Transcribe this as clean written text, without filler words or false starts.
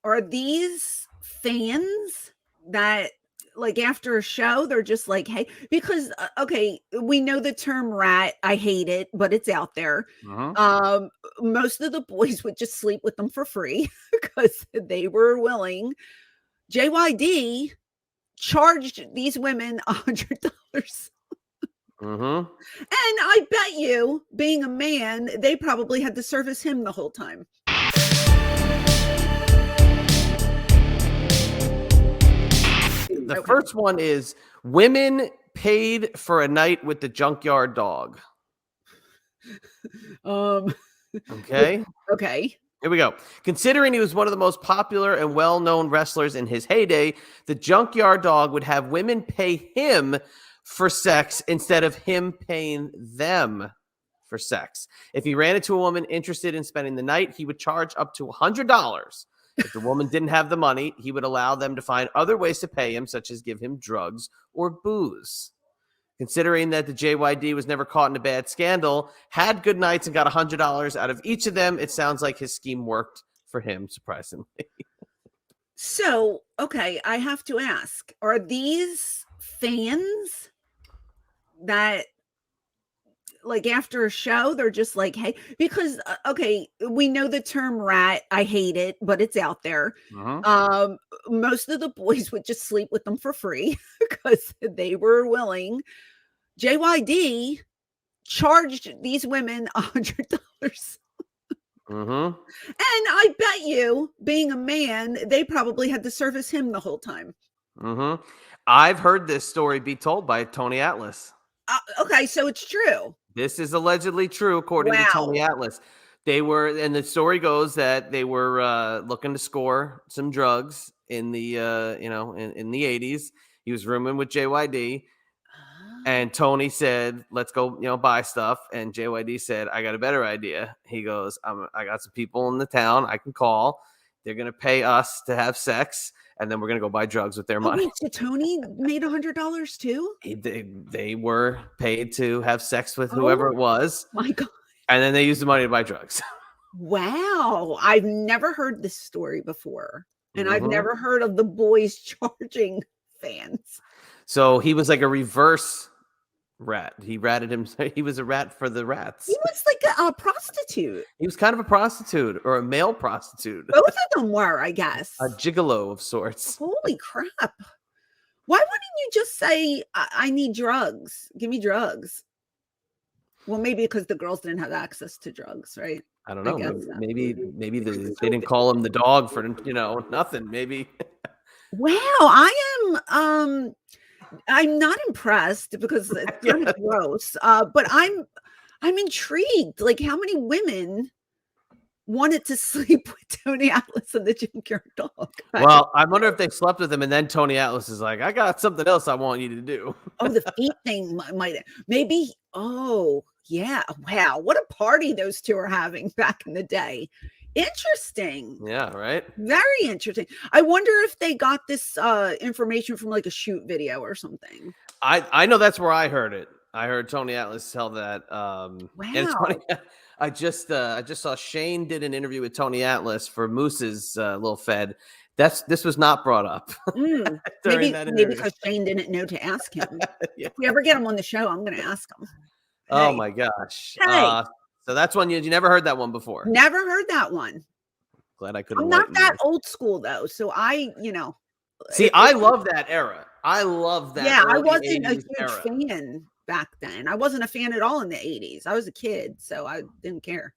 are these fans that like after a show they're just like, hey, because okay, we know the term rat, I hate it, but it's out there. Most of the boys would just sleep with them for free because they were willing. JYD charged these women $100. And I bet you, being a man, they probably had to service him the whole time. The first one is women paid for a night with the Junkyard Dog. Okay. Okay. Here we go. Considering he was one of the most popular and well-known wrestlers in his heyday, the Junkyard Dog would have women pay him for sex instead of him paying them for sex. If he ran into a woman interested in spending the night, he would charge up to $100. If the woman didn't have the money, he would allow them to find other ways to pay him, such as give him drugs or booze. Considering that the JYD was never caught in a bad scandal, had good nights, and got $100 out of each of them, it sounds like his scheme worked for him, surprisingly. So, okay, I have to ask, are these fans that like after a show they're just like, hey, because okay, we know the term rat, I hate it, but it's out there. Most of the boys would just sleep with them for free because they were willing. JYD charged these women $100. And I bet you, being a man, they probably had to service him the whole time. I've heard this story be told by Tony Atlas. Okay, so it's true. This is allegedly true, according to Tony Atlas. They were, and the story goes that they were looking to score some drugs in the, in the 80s. He was rooming with JYD, and Tony said, "Let's go, buy stuff." And JYD said, "I got a better idea." He goes, "I got some people in the town I can call. They're gonna pay us to have sex, and then we're gonna go buy drugs with their money." Wait, so Tony made $100 too? They were paid to have sex with whoever it was. My God. And then they used the money to buy drugs. Wow. I've never heard this story before. And I've never heard of the boys charging fans. So he was like a reverse rat. He ratted him. He was a rat for the rats. He was like a prostitute. He was kind of a prostitute, or a male prostitute. Both of them were, I guess. A gigolo of sorts. Holy crap. Why wouldn't you just say, I need drugs? Give me drugs. Well, maybe because the girls didn't have access to drugs, right? I don't know. Maybe they didn't call him the dog for, nothing. Maybe. Wow. I'm not impressed because it's kind of gross. But I'm intrigued. Like, how many women wanted to sleep with Tony Atlas and the Junkyard Dog? Well, I wonder if they slept with him, and then Tony Atlas is like, "I got something else I want you to do." Oh, the feet thing might maybe. Oh, yeah. Wow, what a party those two are having back in the day. Interesting. Yeah, right. Very interesting. I wonder if they got this information from like a shoot video or something. I know that's where I heard it. I heard Tony Atlas tell that. Wow. And it's funny. I just saw Shane did an interview with Tony Atlas for Moose's little fed. This was not brought up. maybe because Shane didn't know to ask him. If we ever get him on the show, I'm going to ask him. Oh my gosh. Hey. So that's one you never heard that one before. Never heard that one. Glad I could. I'm not that old school though, so I. See, I love that era. I love that. Yeah, I wasn't a huge fan back then. I wasn't a fan at all in the 80s. I was a kid, so I didn't care.